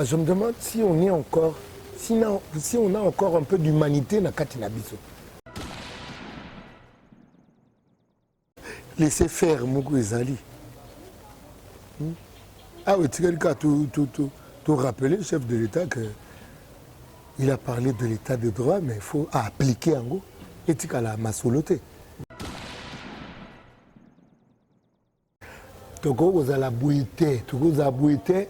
Je me demande si on est encore, si on a encore un peu d'humanité dans Katina Biso. Laissez faire Moukou Ezali. Ah oui, tu as tout rappelé, chef de l'État, qu'il a parlé de l'État de droit, mais il faut appliquer en gros. Et tu as la massoloté. Toko vous a la bouité, toko vous a bouité.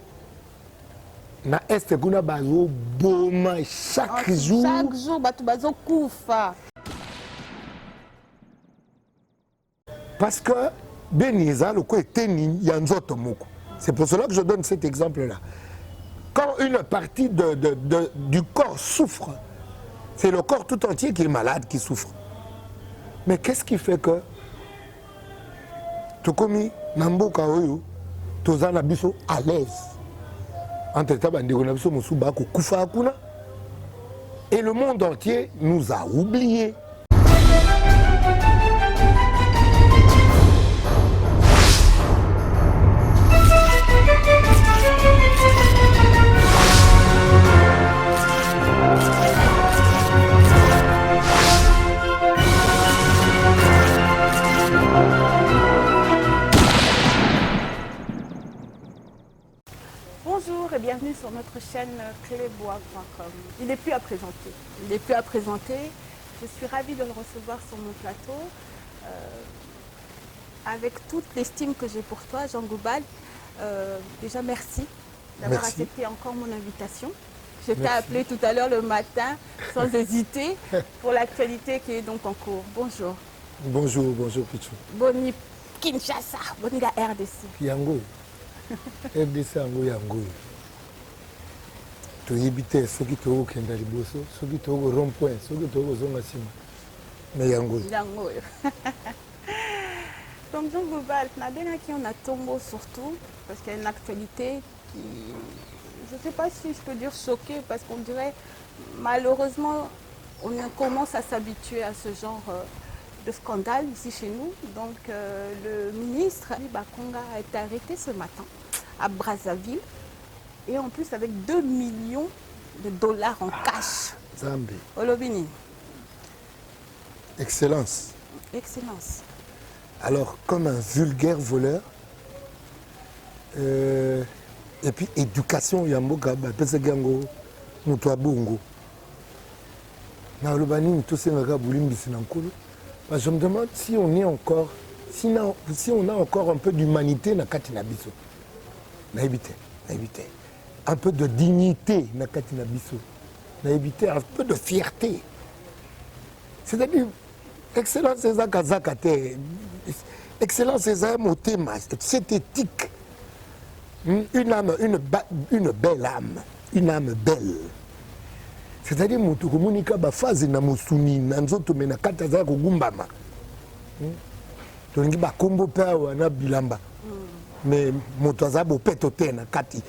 Na est kuna bazo boma chaque jour. Chaque jour, bazo koufa. Parce que Beniza, le quoi était Yanzoto Moko. C'est pour cela que je donne cet exemple-là. Quand une partie du corps souffre, c'est le corps tout entier qui est malade, qui souffre. Mais qu'est-ce qui fait que Tokomi, Namboka Oyo, Tozana Biso à l'aise? Et le monde entier nous a oubliés. Bonjour et bienvenue sur notre chaîne clébois.com. Il n'est plus à présenter. Il n'est plus à présenter. Je suis ravie de le recevoir sur mon plateau. Avec toute l'estime que j'ai pour toi, Jean Goubal, déjà merci d'avoir accepté encore mon invitation. Je t'ai appelé tout à l'heure le matin sans hésiter pour l'actualité qui est donc en cours. Bonjour. Bonjour, bonjour Pichou. Boni Kinshasa, boni la RDC. Yango. RDC Yango Yango. Tu habites ceux qui te ont kenda liboso, ceux qui te ont rond-point, ceux qui te ont zonga sima. Mais Yango. Yango. Donc Jean Goubal, qui on a Tombo surtout, parce qu'il y a une actualité qui, je ne sais pas si je peux dire choquée, parce qu'on dirait, malheureusement, on commence à s'habituer à ce genre de scandale ici chez nous. Donc le ministre Bakonga a été arrêté ce matin à Brazzaville, et en plus avec 2 millions de dollars en cash. Zambé. Olobini. Excellence. Excellence. Alors, comme un vulgaire voleur, et puis éducation, Yamboka, Pesegango, Moutouabungo. Je me demande si on est encore, si on a encore un peu d'humanité dans Katina Biso. Un peu de dignité dans Katina Biso. Un peu de fierté. C'est-à-dire, excellence c'est ça Kazakate. Excellence c'est ça motema, cette éthique. Une âme, une belle âme. Une âme belle. C'est-à-dire mutu komunika ba phase na musuni na nzoto mena kata za kogumbama. Tolingi ba kombo pa wana bilamba. Mais mutu azabo peto tena kati.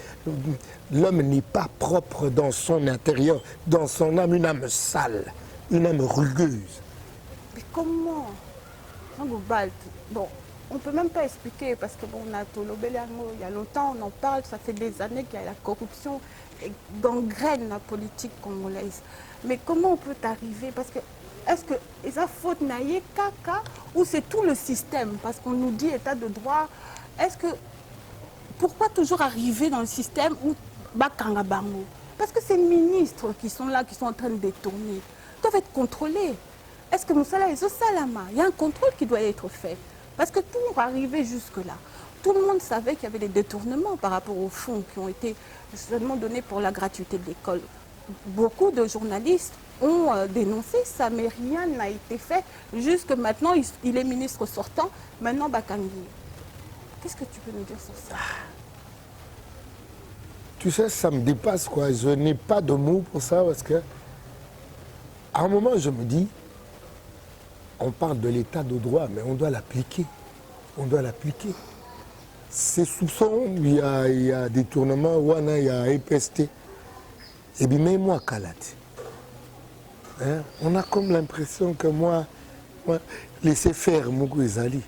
L'homme n'est pas propre dans son intérieur, dans son âme, une âme sale, une âme rugueuse. Mais comment Jean Goubal, bon, on ne peut même pas expliquer parce que bon, on a Tolobeliango, il y a longtemps on en parle, ça fait des années qu'il y a la corruption gangrène la politique congolaise. Mais comment on peut arriver? Parce que est-ce que ça faute naïe caca ou c'est tout le système? Parce qu'on nous dit état de droit. Est-ce que pourquoi toujours arriver dans le système où bakanga bango? Parce que ces ministres qui sont là, qui sont en train de détourner, doivent être contrôlés. Est-ce que Moussala et Zosalama, il y a un contrôle qui doit être fait? Parce que pour arriver jusque-là, tout le monde savait qu'il y avait des détournements par rapport aux fonds qui ont été seulement donnés pour la gratuité de l'école. Beaucoup de journalistes ont dénoncé ça, mais rien n'a été fait. Jusque maintenant, il est ministre sortant, maintenant Bakangi. Qu'est-ce que tu peux nous dire sur ça? Tu sais, ça me dépasse quoi. Je n'ai pas de mots pour ça parce que à un moment, je me dis, on parle de l'état de droit, mais on doit l'appliquer. On doit l'appliquer. Ces soupçons, il y a détournement, il y a EPST. Et bien, même moi, Kalati. Hein? On a comme l'impression que moi laisser faire Moukou Ezali.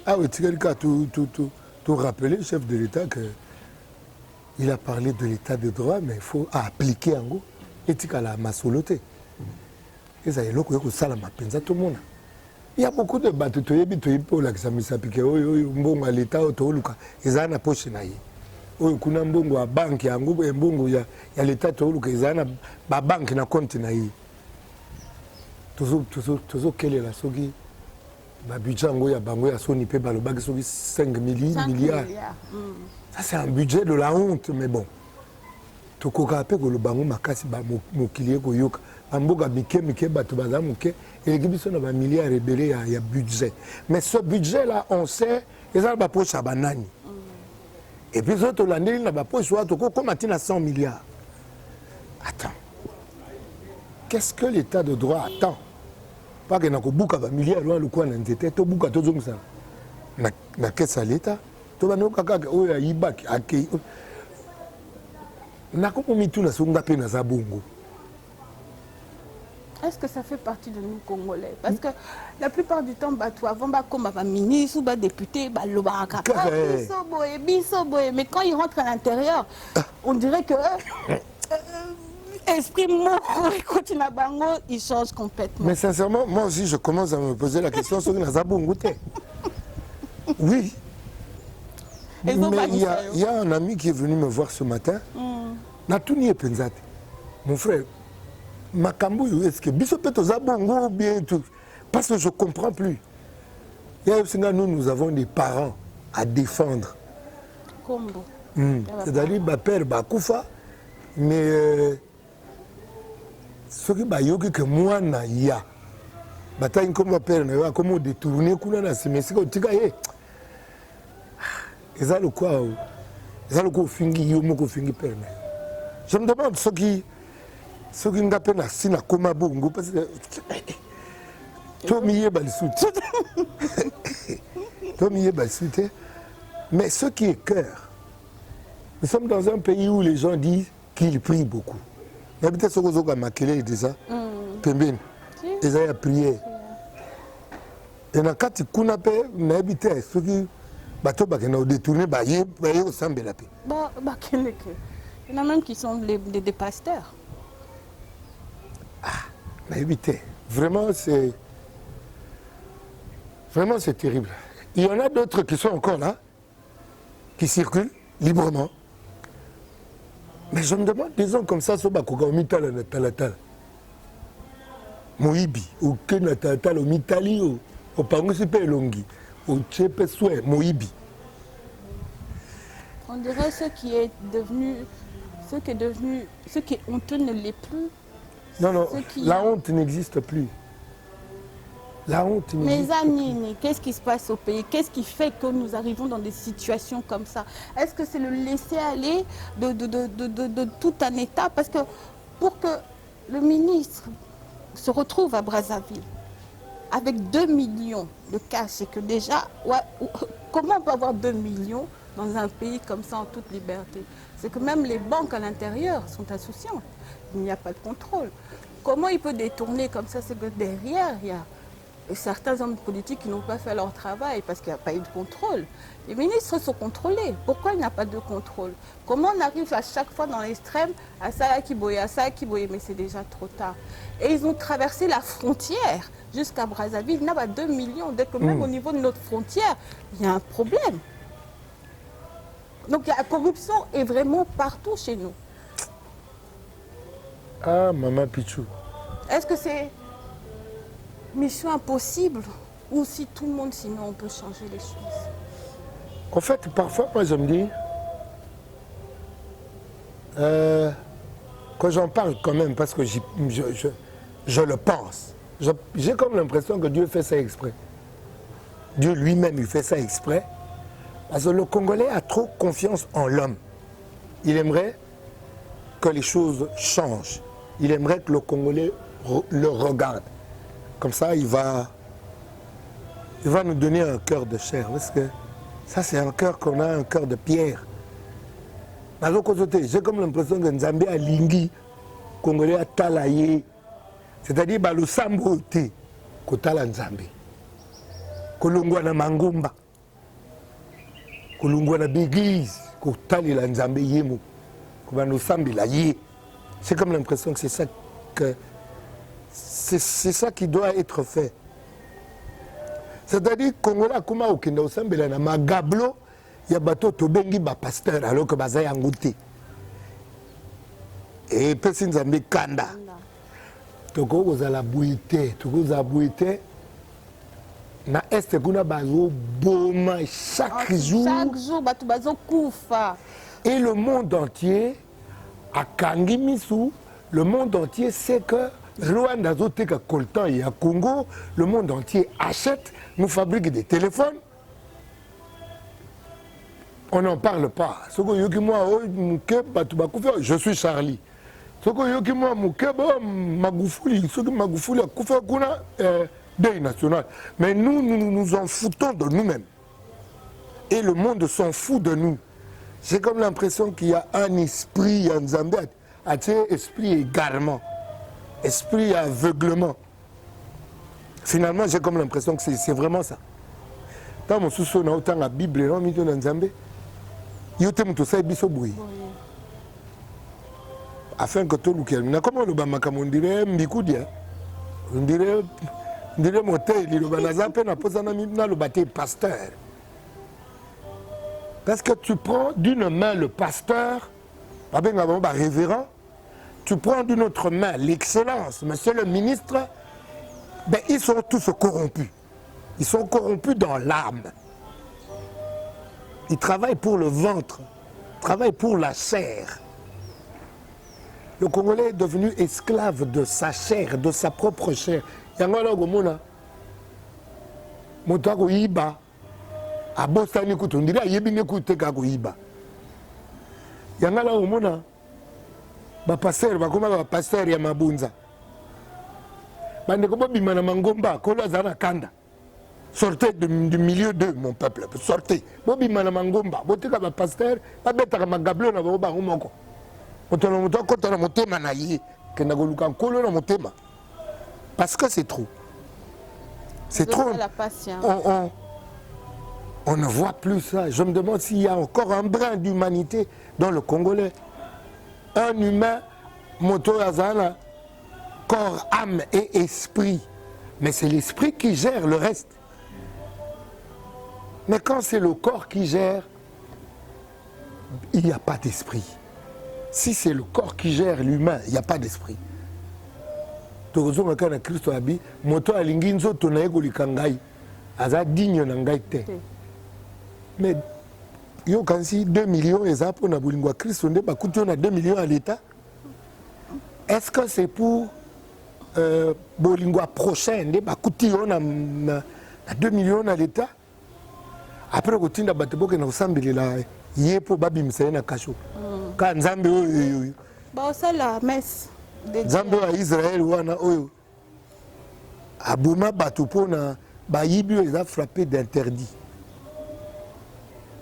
Ah oui, tu as tout rappelé, chef de l'État, que il a parlé de l'état de droit, mais il faut appliquer en gros. Éthique à la masoloté. Et ça, il y a ça la mapenza tout le monde. Il y a beaucoup de bateaux qui pour l'examen piqué. Mbongo à l'état autoluka. Ils ont poche na yi. Kuna mbongo à banque ya ngubo mbongo ya l'état autoluka. Ils ont ba banque na compte na yi. Toujours quelle est la sogi? Ba budget ngo ya bango ya soni pe ba le bag sogi 5 milliards. Ça c'est un budget de la honte, mais bon. Tokoka pe ko le bango makasi ba mokilier ko yoka. Amboga mike bato baza muke et les biso na ba milliards rebelé ya budget. Mais ce budget là on sait ils ont ba poche à banani. Et puis autres landeli na ba poche wa toko comme atina 100 milliards. Attends. Qu'est-ce que l'état de droit attend? Pas que na ko buka ba milliards wa lokwa na nzete to buka to zongisa. Na caisse à l'état. To ba no kaka o ya ibaki akei. Na ko mitu na songa pe na za bongo. Est-ce que ça fait partie de nous Congolais? Parce que la plupart du temps, avant, comme ministre ou député, mais quand ils rentrent à l'intérieur, on dirait que esprit il change complètement. Mais sincèrement, moi aussi, je commence à me poser la question sur les Zabungoute. Oui. Mais il y a un ami qui est venu me voir ce matin. Natuni Penzate, mon frère. Makambu, est-ce que Bissopeto Zabongo ou bien tout? Parce que je ne comprends plus. Nous avons des parents à défendre. C'est-à-dire, ma père, Bakoufa, mais ce qui est que moi, il y a. Bataille comme ma père, comment détourner, mais c'est comme ça. Et ça, le quoi? Et ça, le quoi? Je me demande ce qui. Ce qui n'a pas si na koma bongo parce que Tomiye balsoute. Tomiye balsoute. Mais ce qui est cœur, nous sommes dans un pays où les gens disent qu'ils prient beaucoup. Il y a peut-être ce que vous avez dit ça. Pembeni. Ils ont prié. Et dans le cas où on a habité, ceux qui ont détourné, ils ont semblé la paix. Il y en a même qui sont des pasteurs. Ah, éviter. Vraiment, c'est terrible. Il y en a d'autres qui sont encore là, qui circulent librement. Mais je me demande, disons comme ça, Sobakoga, au Mitala, Natalatal. Moïbi, au Kenatatal, au Mitali, au Pangusipe Longi, au Tchepe Soué, Moïbi. On dirait ce qui est devenu, ce qui est honteux ne l'est plus. Non, la honte n'existe plus. La honte n'existe plus. Mais Anine, qu'est-ce qui se passe au pays? Qu'est-ce qui fait que nous arrivons dans des situations comme ça? Est-ce que c'est le laisser aller de tout un État? Parce que pour que le ministre se retrouve à Brazzaville avec 2 millions de cash, c'est que déjà, comment on peut avoir 2 millions dans un pays comme ça en toute liberté? C'est que même les banques à l'intérieur sont insouciantes. Il n'y a pas de contrôle. Comment il peut détourner comme ça? C'est que derrière, il y a certains hommes politiques qui n'ont pas fait leur travail parce qu'il n'y a pas eu de contrôle. Les ministres sont contrôlés. Pourquoi il n'y a pas de contrôle? Comment on arrive à chaque fois dans l'extrême à ça qui boye, mais c'est déjà trop tard. Et ils ont traversé la frontière jusqu'à Brazzaville. Il n'y a pas 2 millions. Dès que même au niveau de notre frontière, il y a un problème. Donc la corruption est vraiment partout chez nous. Ah, Maman Pichou. Est-ce que c'est mission impossible ou si tout le monde, sinon on peut changer les choses? En fait, parfois, moi je me dis, quand j'en parle quand même, parce que je le pense, j'ai comme l'impression que Dieu fait ça exprès. Dieu lui-même, il fait ça exprès. Parce que le Congolais a trop confiance en l'homme. Il aimerait que les choses changent. Il aimerait que le Congolais le regarde. Comme ça, il va nous donner un cœur de chair. Parce que ça, c'est un cœur qu'on a, un cœur de pierre. J'ai comme l'impression que Nzambe a lingui, Congolais a talaye. C'est-à-dire, le sambo te, kotala Nzambe. Kolongwa na mangumba. Kolongwa na l'église. kotalela nzambe yemo kobanda osambela ye. J'ai comme l'impression que c'est ça qui doit être fait. C'est-à-dire Congolais akoma okenda osambela na magablo ya bato tobengi ba pasteur alors que baza yango te. Et pesi nzambe kanda. Toko kozala buite, na est kuna bazo boma chaque jour. Chaque jour bato bazo kufa. Et le monde entier à Kangimisu, le monde entier sait que Rwanda zoteka coltan et à Congo, le monde entier achète, nous fabrique des téléphones. On n'en parle pas. Je suis Charlie. Deuil national. Mais nous nous en foutons de nous-mêmes. Et le monde s'en fout de nous. J'ai comme l'impression qu'il y a un esprit, un Nzambe, un esprit égarement, esprit aveuglement. Finalement, j'ai comme l'impression que c'est vraiment ça. Quand je suis dans la Bible, je suis dans Nzambe, je suis afin que tout le monde, comment le bama comme on dirait, mbikudia, on dirait motel, le banaza peine à poser le bâté pasteur. Parce que tu prends d'une main le pasteur, révérend, tu prends d'une autre main l'excellence, monsieur le ministre, ben ils sont tous corrompus. Ils sont corrompus dans l'âme. Ils travaillent pour le ventre, ils travaillent pour la chair. Le Congolais est devenu esclave de sa chair, de sa propre chair. Yangala gomona, motako iba, abostani kutundira yebine kuteka kuiba. Yangala gomona, ba pasteur bakoma ba pasteur ya mabunza. Bande ko bimana mangomba kola zana kanda. Sortez du milieu de mon peuple, sortez. Bobimana mangomba, boteka ba pasteur, ba betaka magablo na ba ngomoko. Parce que c'est trop. C'est trop. On ne voit plus ça. Je me demande s'il y a encore un brin d'humanité dans le Congolais. Un humain, moto azana, corps, âme et esprit. Mais c'est l'esprit qui gère le reste. Mais quand c'est le corps qui gère, il n'y a pas d'esprit. Si c'est le corps qui gère l'humain, il n'y a pas d'esprit. Mais yo kansi 2 millions et ça pour na bulingwa Christ on ba kutu na 2 millions à l'état. Est-ce que c'est pour bolingwa prochain de ba kutu na 2 millions à l'état? Après kotinda bateboke na osambelela yepo babimisa na kasho. Quand Nzambe oyo c'est la messe de Nzambe wa Israël wana oyo abuma batu pona ba yibi les a frappé d'interdit.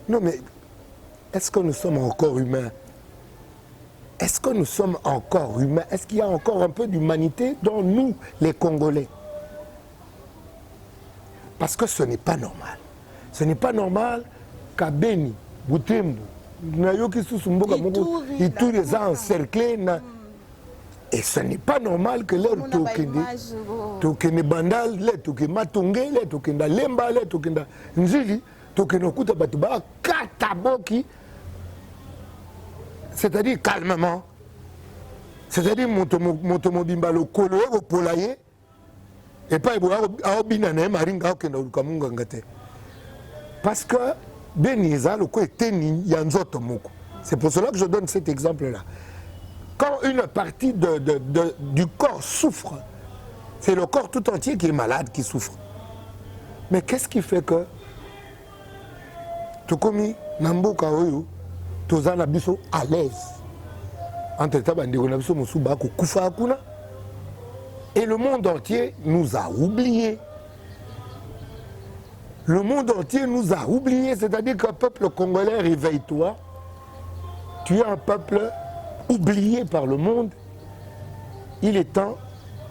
Non mais est-ce que nous sommes encore humains? Est-ce que nous sommes encore humains? Est-ce qu'il y a encore un peu d'humanité dans nous les Congolais? Parce que ce n'est pas normal. Ce n'est pas normal qu'à Beni, Butembo, et tous les ans encerclés. Et ce n'est pas normal que leur tokende bandal, les tokende matongé, les tokende lemba, les tokende nzili, tokende kuta batuba kataboki. C'est-à-dire calmement. C'est-à-dire motomobimba le kolo au polaye. Et pas aobinane maringa okenda ukamunga ngate. Parce que Beniza, le côté Yanzoto Moko. C'est pour cela que je donne cet exemple-là. Quand une partie du corps souffre, c'est le corps tout entier qui est malade, qui souffre. Mais qu'est-ce qui fait que Tokomi, Namboka Oyo, Tozana Biso à l'aise? Et le monde entier nous a oubliés. Le monde entier nous a oubliés, c'est-à-dire qu'un peuple congolais, réveille-toi. Tu es un peuple oublié par le monde. Il est temps,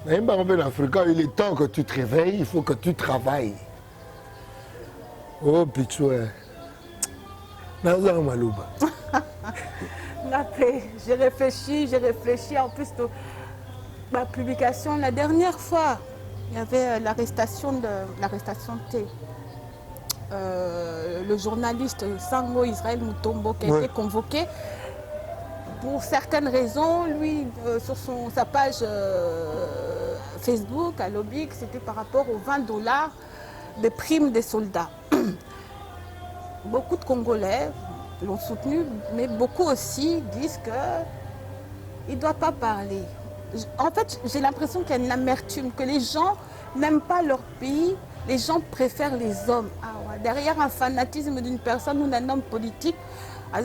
même en Afrique, il est temps que tu te réveilles, il faut que tu travailles. Oh, pichoué. Naza Malouba. J'ai réfléchi en plus de ma publication. La dernière fois, il y avait l'arrestation de T. Le journaliste Sango Israël Mutombo qui a été convoqué. Pour certaines raisons, lui, sur sa page Facebook, à l'Obix, c'était par rapport aux $20 de primes des soldats. Beaucoup de Congolais l'ont soutenu, mais beaucoup aussi disent qu'il ne doit pas parler. En fait, j'ai l'impression qu'il y a une amertume, que les gens n'aiment pas leur pays, les gens préfèrent les hommes. Ah ouais. Derrière un fanatisme d'une personne ou d'un homme politique,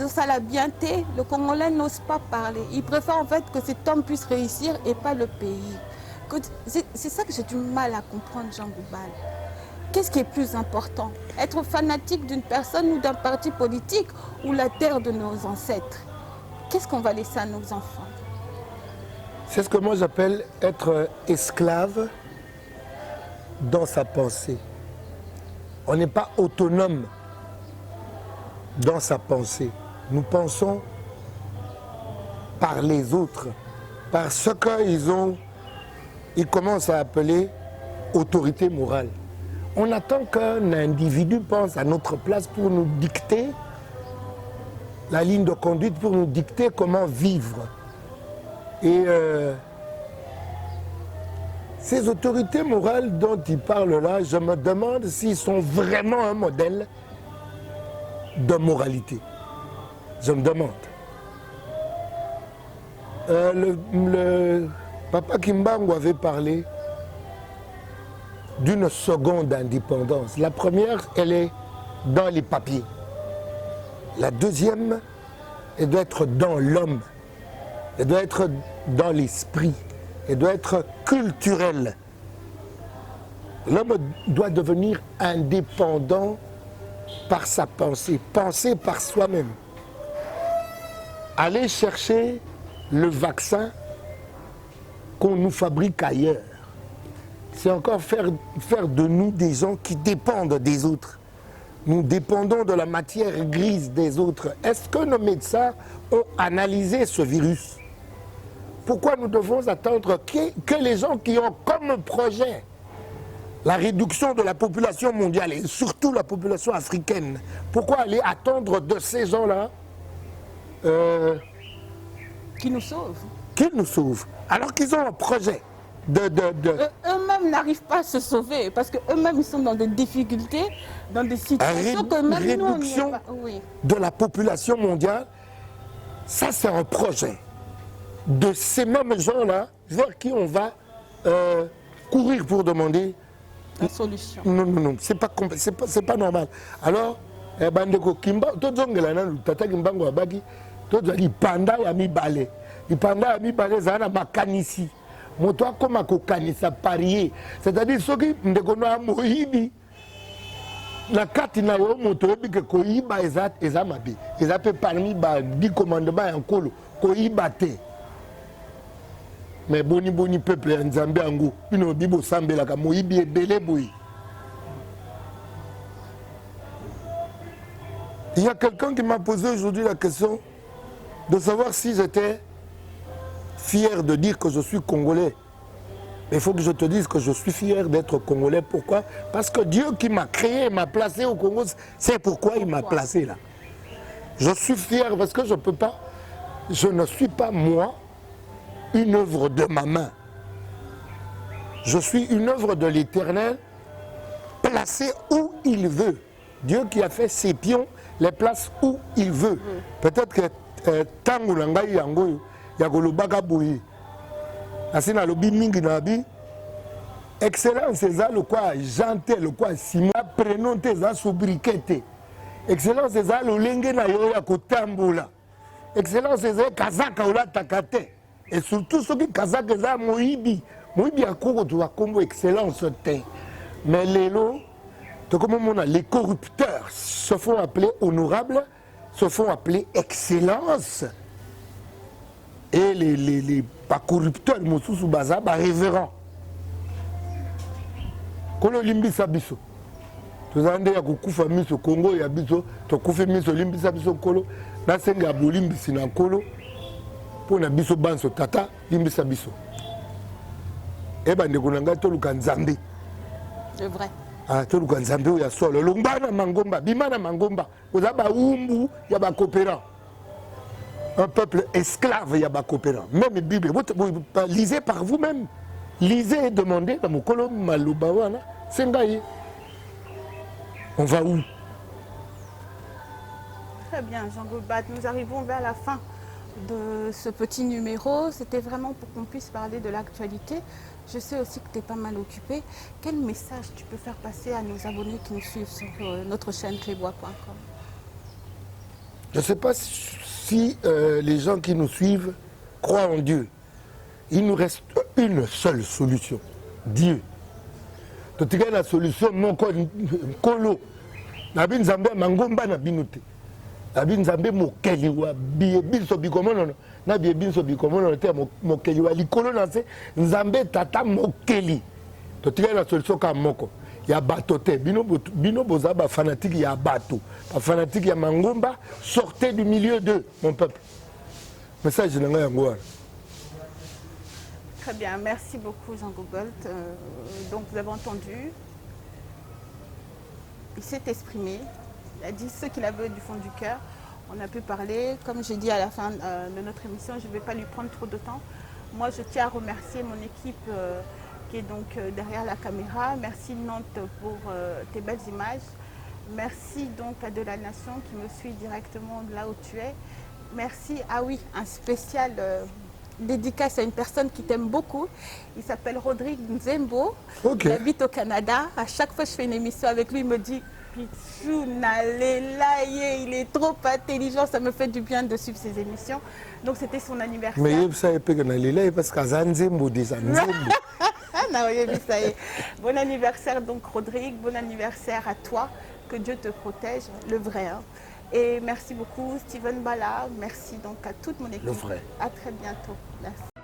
ça l'a bien été, le Congolais n'ose pas parler. Il préfère en fait que cet homme puisse réussir et pas le pays. C'est ça que j'ai du mal à comprendre, Jean Goubal. Qu'est-ce qui est plus important? Être fanatique d'une personne ou d'un parti politique ou la terre de nos ancêtres? Qu'est-ce qu'on va laisser à nos enfants? C'est ce que moi j'appelle être esclave dans sa pensée. On n'est pas autonome dans sa pensée. Nous pensons par les autres, par ce qu'ils commencent à appeler autorité morale. On attend qu'un individu pense à notre place pour nous dicter la ligne de conduite, pour nous dicter comment vivre. Et ces autorités morales dont il parle là, je me demande s'ils sont vraiment un modèle de moralité. Je me demande. Le papa Kimbangu avait parlé d'une seconde indépendance. La première, elle est dans les papiers. La deuxième, elle doit être dans l'homme. Elle doit être dans l'esprit. Elle doit être culturelle. L'homme doit devenir indépendant par sa pensée, penser par soi-même. Aller chercher le vaccin qu'on nous fabrique ailleurs. C'est encore faire de nous des gens qui dépendent des autres. Nous dépendons de la matière grise des autres. Est-ce que nos médecins ont analysé ce virus? Pourquoi nous devons attendre que les gens qui ont comme projet la réduction de la population mondiale et surtout la population africaine, pourquoi aller attendre de ces gens-là qui nous sauvent? Qu'ils nous sauvent, alors qu'ils ont un projet Eux-mêmes n'arrivent pas à se sauver parce qu'eux-mêmes ils sont dans des difficultés, dans des situations que même nous, réduction de la population mondiale, ça c'est un projet de ces mêmes gens-là vers qui on va courir pour demander la solution. Non, c'est pas normal. Alors, bandeko Kimba, tout zongela na tata Kimbangu abaki, tout zali panda ya mibale. Ipanda ya mibale zana makanisi. Moto akoma kokanisa parier. C'est-à-dire ceux qui ndeko na moyibi na kati na yo moto yebi ke koyiba eza mabe. Eza pe parmi ba 10 commandements ya nkolo koyiba te. Mais boni peuple ya Nzambe yango bino bibo sambelaka moyibi ebele boyi. Il y a quelqu'un qui m'a posé aujourd'hui la question de savoir si j'étais fier de dire que je suis congolais. Mais il faut que je te dise que je suis fier d'être congolais. Pourquoi? Parce que Dieu qui m'a créé, m'a placé au Congo, c'est pourquoi il m'a placé là. Je suis fier parce que je ne suis pas moi une œuvre de ma main. Je suis une œuvre de l'Éternel placée où il veut. Dieu qui a fait ses pions les place où il veut. Peut-être que tango langai yango ya kolobaka boye. Asina lobi mingi na bi. Excellence eza le quoi janté le quoi sima prénom te za sobriquet. Excellence eza le lenge na yo ya kotambola. Excellence eza kazaka ola takate. Et surtout ceux qui kazaka eza moyibi. Moyibi akoko tu kombo excellence te. Mais lelo les corrupteurs se font appeler honorables, se font appeler excellence. Et les pas corrupteurs, Moussousou Baza, révérends. Kolo limbi sabiso. tozala nde ya kokufa miso Congo ya biso tokufi miso limbisa biso nkolo nasenga bolimbisi na nkolo mpo na biso banso tata limbisa biso ebandeko na ngai toluka nzambe. C'est vrai. toluka nzambe oyo ya solo longba na mangomba bima na mangomba oza baumbu ya bakopérant un peuple esclave ya bakopérant. Même Bible lisez par vous-même, lisez et demandez na mokolo maloba wana sengai. On va où? Très bien, Jean Goulbat. Nous arrivons vers la fin de ce petit numéro. C'était vraiment pour qu'on puisse parler de l'actualité. Je sais aussi que tu es pas mal occupé. Quel message tu peux faire passer à nos abonnés qui nous suivent sur notre chaîne clébois.com? Je ne sais pas si les gens qui nous suivent croient en Dieu. Il nous reste une seule solution, Dieu. Totika la solution non kolo nabi nzambe mangomba na binote nabi nzambe mokeli wa biso bikomono na biso bikomono te mokeli wa likolo na se nzambe tata mokeli. Totika la solution ka moko ya bato te bino boza ba fanatique ya bato ba fanatique ya mangomba, sortez du milieu d'eux mon peuple. Message na nga yango. Très bien, merci beaucoup Jean Goulbat. Donc vous avez entendu, il s'est exprimé, il a dit ce qu'il avait du fond du cœur. On a pu parler, comme j'ai dit à la fin de notre émission, je ne vais pas lui prendre trop de temps. Moi je tiens à remercier mon équipe qui est donc derrière la caméra. Merci Nantes pour tes belles images. Merci donc à De la Nation qui me suit directement là où tu es. Merci, ah oui, un spécial... dédicace à une personne qui t'aime beaucoup. Il s'appelle Rodrigue Nzembo. Okay. Il habite au Canada. À chaque fois que je fais une émission avec lui, il me dit Pichou, Nalélaye, il est trop intelligent. Ça me fait du bien de suivre ses émissions. Donc c'était son anniversaire. Mais ça est parce que Nzembo déjà Nzembo. Bon anniversaire donc Rodrigue. Bon anniversaire à toi. Que Dieu te protège, le vrai. Hein. Et merci beaucoup Steven Bala, merci donc à toute mon équipe. Le vrai. À très bientôt. Merci.